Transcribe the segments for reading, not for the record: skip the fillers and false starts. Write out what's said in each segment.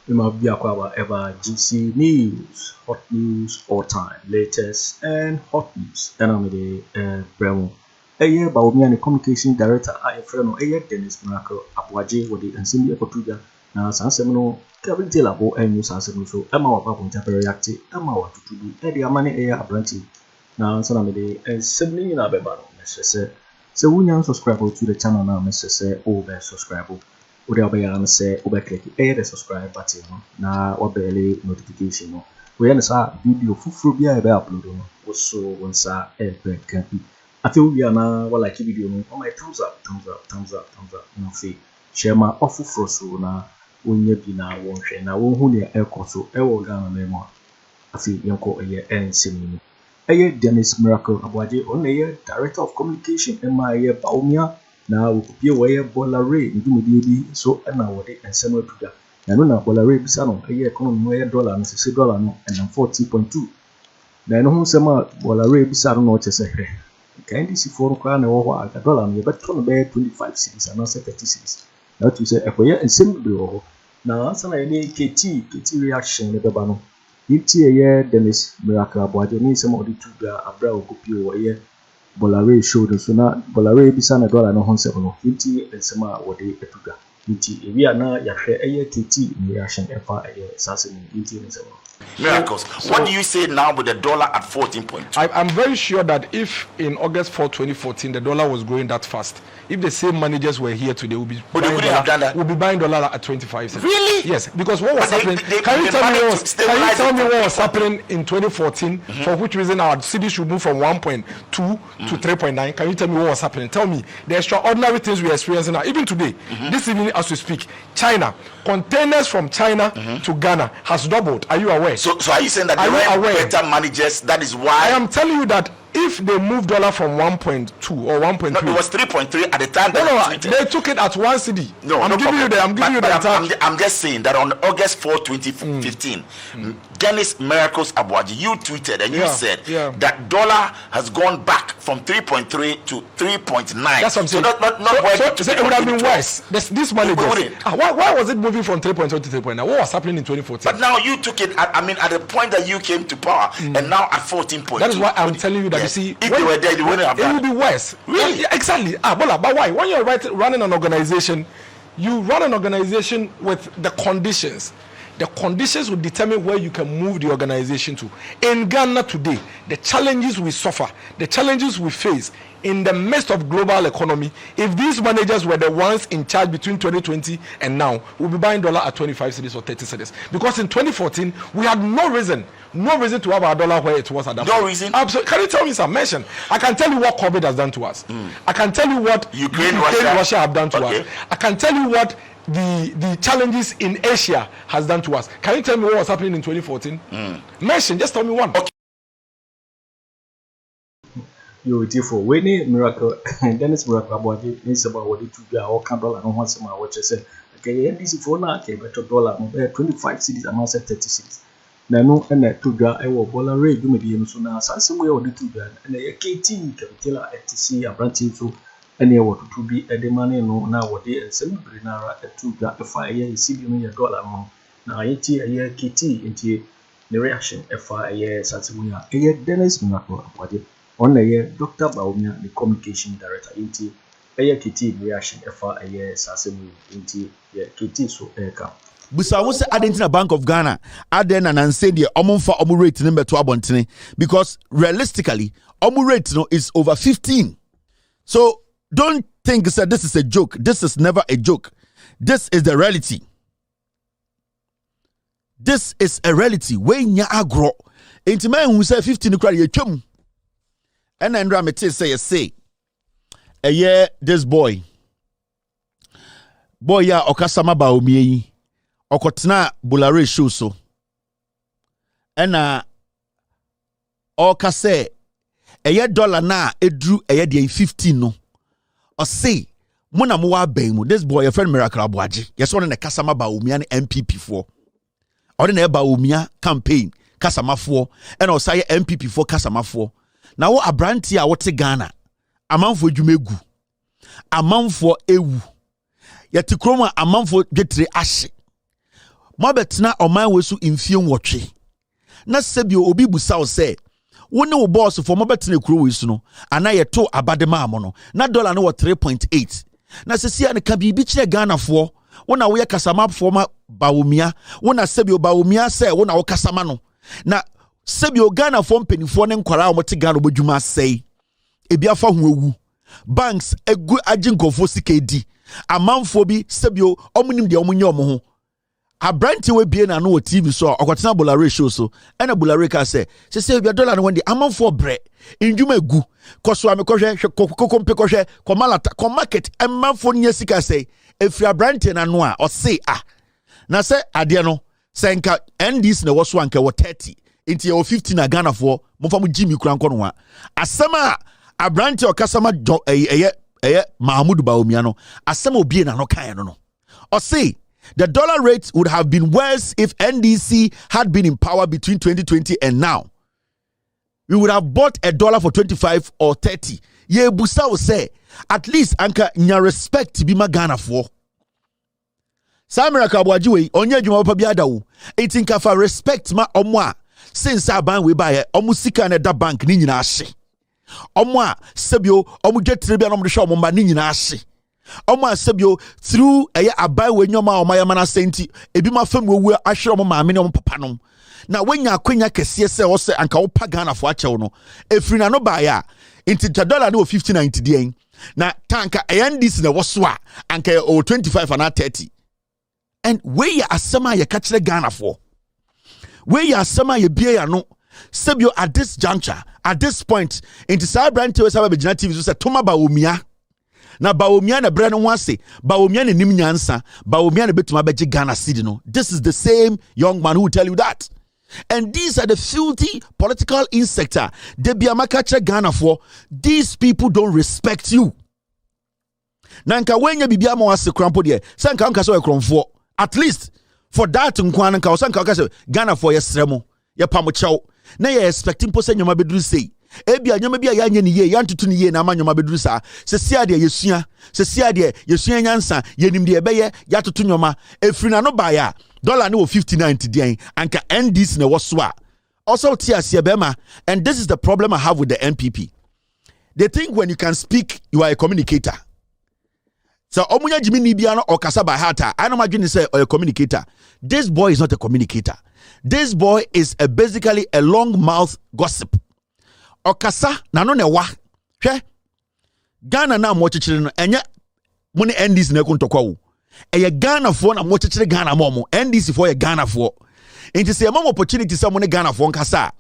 We might be ever GC news, hot news all time, latest and hot news. And I'm the Bremo. Aremeyaw Bawumia, the communication director, I friend Dennis Miracle, Aboagye, with the Ensemble Akoto. Now, Sansemino, Kelvin Taylor, and News Sansemino, so Emma or Papa Jampare reacted, Emma or Tutubi, Eddie Amani Air Abranti. Now, Sanamide, and Sammy in Abebano, Mensah. So, we now subscribe to the channel now, Mensah, over subscribe. Ode obaya say obe click the subscribe button na obele notification no we na sa video fufuru bia e be upload no so wonsa e break kan afi we na wa like video no my thumbs up no say share ma ofufuru so na wonya bi na wonhwe na wonhu ne ekoso e wo Ghana na mo afi yenko eye ensemi eye Dennis Miracle Aboagye on eye director of communication Aremeyaw Bawumia. Na ukupie waye bolare ndumudi so na wode ensema tuga na no na bolare bisa no eye economy waye dollar no $60 no and 40.2 na no hu sema bolare bisa no chese hwe kan disi for kwa na wo ho aga dollar no ye beto no be 25 cedis and 30 cedis na to say ekoye ensema bi wo na sana ye keti reaction ne beba no yiti eye Dennis Miracle Aboagye ni sema odi tuga abra ukupie waye bolare showed so na bolare bisa na dollar no honsebe no nti ensema wode etuga nti ewia na yahwe eye keti reaction efa eye sase nti ensema miracles. What do you say now with the dollar at 14.2? I'm very sure that if in August 4, 2014, the dollar was growing that fast, if the same managers were here today, we'll be buying dollar at 25 cents. Really? Yes, because what was happening? Can you tell me what was happening in 2014? For which reason our city should move from 1.2 to 3.9? Can you tell me what was happening? Tell me the extraordinary things we are experiencing now. Even today, this evening as we speak, China, containers from China to Ghana has doubled. Are you aware? So are you saying that they were better managers? That is why I am telling you that if they moved dollar from 1.2 or 1.3, no, it was 3.3 at the time. No, they took it at 1 cedi. No, I'm giving you the I'm just saying that on August 4, 2015, Dennis Miracles Aboagye, you tweeted and you said that dollar has gone back from 3.3 to 3.9. That's what I'm saying. So it would have been worse. This money. Why was it moving from 3.2 to 3.9? What was happening in 2014? But now you took it. At the point that you came to power, and now at 14.2. That is why I'm telling you that. You see, if they were there, they wouldn't have it would be worse. Really? Yeah, exactly. But why? When you're running an organization, you run an organization with the conditions. The conditions will determine where you can move the organization to. In Ghana today, the challenges we suffer, the challenges we face in the midst of global economy, if these managers were the ones in charge between 2020 and now, we'll be buying dollar at 25 cedis or 30 cedis. Because in 2014, we had no reason to have our dollar where it was at that point. No reason? Absolutely. Can you tell me some mention? I can tell you what COVID has done to us. I can tell you what Ukraine Russia have done to us. I can tell you what the challenges in Asia has done to us. Can you tell me what was happening in 2014? Mention, just tell me one. Okay. You for winning Miracle Dennis Miracle Aboagye is about what it to be our dollar no once my watch say okay this for na okay better dollar 25 cedis and 30 cedis na no na to ga e wo bola rate do me bi so na asase we wo to ga na ye KT capital etc abranti so ene e wo to bi e de mane no na wo de ensem biri na ra to ga e fa ye cedi no ye dollar no na ye ti ye KT enti the reaction e fa ye asase we ye Dennis Miracle Aboagye on the Dr. Bawumia, the communication director, inti aya kiti reaction efa aya sasemu inti ya kiti so eka. Busa wonse Argentina Bank of Ghana aden na nanse de omonfa omo rate number to abontene because realistically omo rate no is over 15. So don't think that this is a joke. This is never a joke. This is the reality. This is a reality. When nya agro intima hu say 15 kra ye twam. And then Ramete say, a year this boy ya okasama Bawumia okotna bulare show so. And okase a year dollar na edru a year 15 no. Or say muna muwa bemu this boy a friend Miracle Aboagye. Yes one in the kasama Bawumia MPP for. Or in the Bawumia campaign kasama for and also MPP for kasama for. Now what abranti a wote Ghana amanfo dwumegu amanfo ewu yete kroma amanfo getre ahye mo betena oman we so mfie nwotwe na sebio obi busa wo se wo ne wo boss for mo betena kuro we so no ana ye to abadema amo no na dollar no 3.8 na sesia ne ka bibi kire Ghana fo wo na wo ye kasama fo ma Bawumia wo na sebio Bawumia se wo na wo kasama no na sebio Ghana fo mpenifo ne nkwara wo te Ghana bodwuma sei ebi afa ho ewu banks egu aginkofo sikedi amanfo bi sebio omunim de omunye omo ho abranti we bie na no TV so okwatena bolare show so ena bolare ka se bia dollar no wende amanfo bre ndwuma egu koso amekohwe kokompe kohwe komalata ko market amanfo nya sika se efri abranti na no a o se na se ade no se nka NDs na woso anka wo 30 inti ye 50 na Ghana fo mo fa mo Jimmy kura nko no a asema abranti okasama Mahmoud Bawumia no asema obie na no kan no o se the dollar rate would have been worse if NDC had been in power between 2020 and now. We would have bought a dollar for 25 or 30. Ye busa will say, at least anka nya respect be ma Ghana for. Samira Aboagye onye dwuma pa biada wo. Etinka fa respect ma omwa since aban we buy omusika na da bank ni nyina ahye. Omwa sebio omu dwetre bia no mo hwe omba ni nyina ahye. Oma sebio through abai we nyoma omayama na senti ebi ma fam wewu ahwere mo maame ne mo papa nom na wenya akwenya kese se wo se anka wo pa Ghana fo achew no efiri na no ba ya inti dollar no 5090 dien na tanka NDC na wo so a anka o 25 and 30 and we ya asema ye ka kire Ghana fo we ya asema ye bie ya no sebio at this juncture at this point inti sa brand we sa ba begina TV so se toma Bawumia na Bawumia na bre no ho ase Bawumia na nim nyansa Bawumia na betuma beje Ghana cedi no. This is the same young man who will tell you that. And these are the filthy political insects. They be amaka che Ghana for. These people don't respect you. Nanka wenya bibia mo ase krampo de sanka anka so ekromfo at least for that nkwan nka sanka anka se Ghana for yesremo ye pamochew na ye expecting po se nyoma beduru sei ebia nyoma bia ya nya ni ye ya ntutu ni ye na amanyoma beduru sa sesia de yesua nyansa yenim de ebeye ya tutu nyoma efiri na no ba ya dollar no 59 dien anka NDs na woswa also tiasie bema. And this is the problem I have with the NPP. They think when you can speak you are a communicator. So omunya jimi ni bia no okasa by heart I no imagine say a communicator. This boy is not a communicator. This boy is basically a long mouth gossip. Okasa na no ne wa hwe Ghana na mo chichire no enya mo ne NDC na kontokwa wo eye Ghana fo na mo chichire Ghana mo NDC fo ye Ghana fo enti se mo opportunity se mo ne Ghana fo nkasa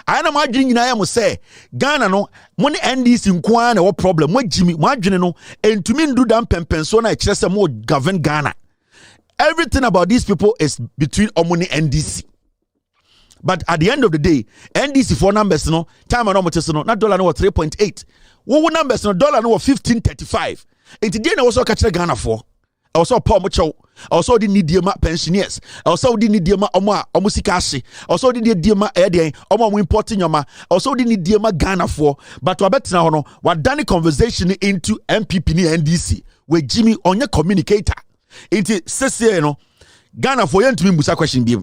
aya na mo adwene nyina ya mo se Ghana no mo ne NDC nko na wo problem mo jimi mo adwene no entumi ndu dan pempenso na kire se mo govern Ghana. Everything about these people is between omo ne NDC. But at the end of the day, NDC for numbers no time and no na dollar no 3.8. Wo numbers no dollar no 1535. Enti dey na also catch Ghana for. Also Paul Mocho. Also di need ma pensioners. Also di need ma omo sika hye. Also di need ma den omo importing nyoma. Also di need ma Ghana for. But we betina ho no wa dane conversation into MPP ni NDC. We Jimmy onye communicator. Enti sese no Ghana for yentumi mbusa question bi.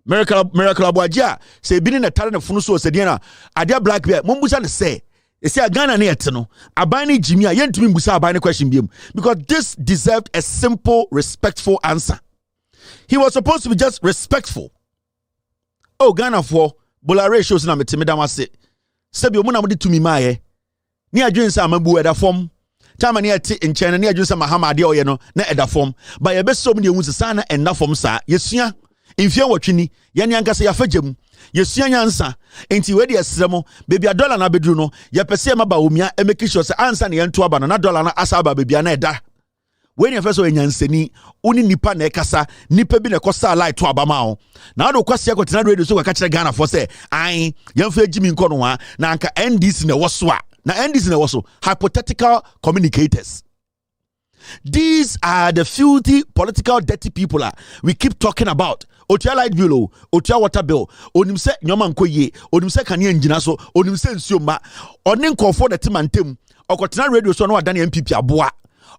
Miracle Aboagye say bi na tare na funu so se na adia black bear mombusa ne say esi Ghana na yet no aban ni Jimmy a yentumi mbusa aban ne question bi because this deserved a simple respectful answer. He was supposed to be just respectful. Oh Ghana for bolare shows na metime dam ase se bi omu na mo de tumi maaye ni adwen sa amabu eda form time na yet in China ni adwen sa mahama ade oye no na eda form ba ye be so mu de hu sa na enda form sa yesua infia watwini yani ankasa ya fagem yesua nyansa enti we de esremo bebi a dollar na bedru no ye pese ma Bawumia e make sure say ansa na yento aba na dollar na asa aba bebi na eda we ne feso enyansani uni nipa na ekasa nipa bi na kosa light to aba ma o na do kwase akotina radio so ka kire Ghana for say an yemfa gimi nko no ha na anka NDC na woso a na NDC na woso hypothetical communicators. These are the filthy political dirty people we keep talking about. Otua light bill, Otua water bill, onim se nyoma nkoye, onim se kane ngina so, onim se nsuo ma, onin nkofo de timantem, okotena radio so no adane MPP aboa.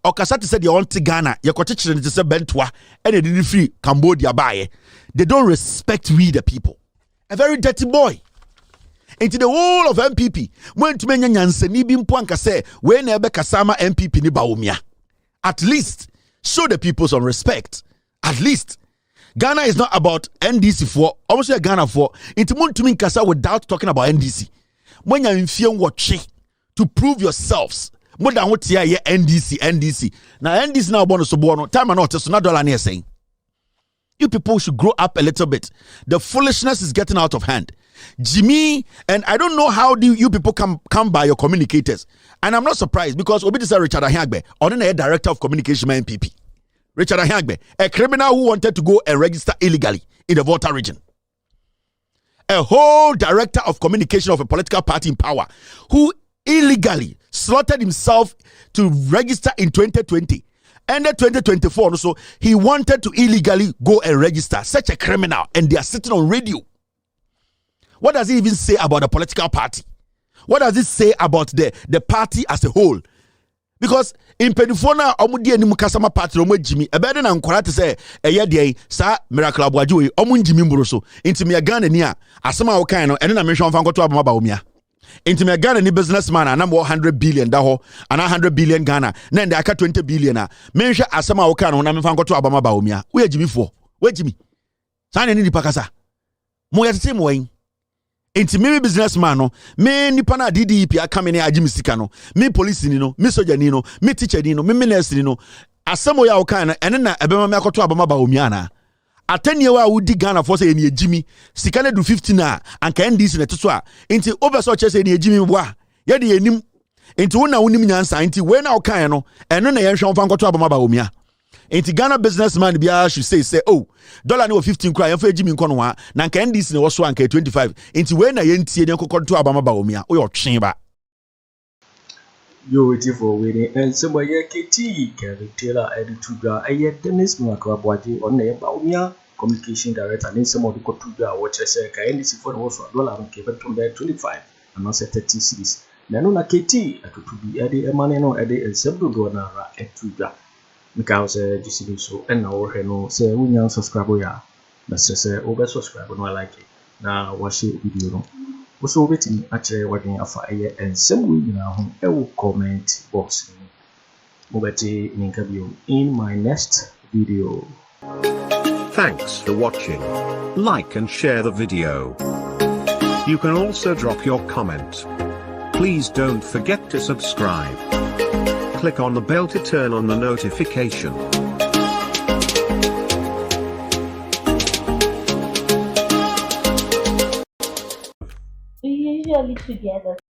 Okasati said you want to Ghana, you got to say Bentwa, and they didn't free Cambodia by. They don't respect we the people. A very dirty boy. Into the whole of MPP, when to many Yanseni Bimpuanka say, when Kasama MPP ni Bawumia. At least show the people some respect. At least Ghana is not about NDC for, almost a Ghana for, into Muntumin Kasa without talking about NDC. When you're in fear, watch to prove yourselves. More than what here NDC. Now NDC now bonus to time and not so not dollar near saying. You people should grow up a little bit. The foolishness is getting out of hand. Jimmy, and I don't know how do you people come by your communicators. And I'm not surprised because Obi is Richard Ahagbe, ordinary director of communication MPP. Richard Ahagbe, a criminal who wanted to go and register illegally in the Volta region. A whole director of communication of a political party in power who illegally slaughtered himself to register in 2020. And in 2024 also, he wanted to illegally go and register. Such a criminal, and they are sitting on radio. What does he even say about the political party? What does it say about the party as a whole? Because in Pedifona, Omudi and Mukasama party, Omo Jimmy, a better than Korate say, a year day, Sa Miracle Aboagye, Omun Jimmy Buroso, into me a Ghana near, Asama Okano, and then I mention Fango to Aboagye. Into me a Ghana ni businessman, and I'm 100 billion, daho, and 100 billion Ghana, then the aka 20 billion. Mention Asama Okano, and I'm Fango to Aboagye. Where Jimmy for? Where Jimmy? Sign any Pakasa. Moya the same way. Inti me businessman no, me nipa na DDP akame ne agye misika no, me police ni no, me soldier ni no, me teacher ni no, me nurse ni no. Asemo ya okan na ene na ebema me akoto abama Bawumia na. Atenie wa wudi Ghana for say ene ejimi, sika ne do 50 na anka NDC na toto a. Inti obeso che say ene ejimi bwa. Ye de enim. Inti wona wonim nyansa, inti we na okan no, eno na ye hwe omfa nkoto abama Bawumia. Inti Ghana businessman bia should say oh dollar no 15 kra yemfa ejimi nko no wa na nka NDC na wo so anka 25 inti we na yentie ne kokko to abama Bawumia o yo twen ba you waiting for winning and somebody KT Kelvin Taylor edituga aye Dennis Mwakawaji on the Bawumia communication director and some of the kotuga watch say ka NDC for also dollar nke betom there 25 and not 30 cities na no na KT atotubi ade emane no ade ensebdo go na ra etuga because GCD so and now we know say we can subscribe ya na say over subscribe no like it na watch video no also waiting actually working afa aye and some we na ho e wo comment box mo beti ninka bio in my next video. Thanks for watching. Like and share the video. You can also drop your comment. Please don't forget to subscribe. Click on the bell to turn on the notification. We usually together.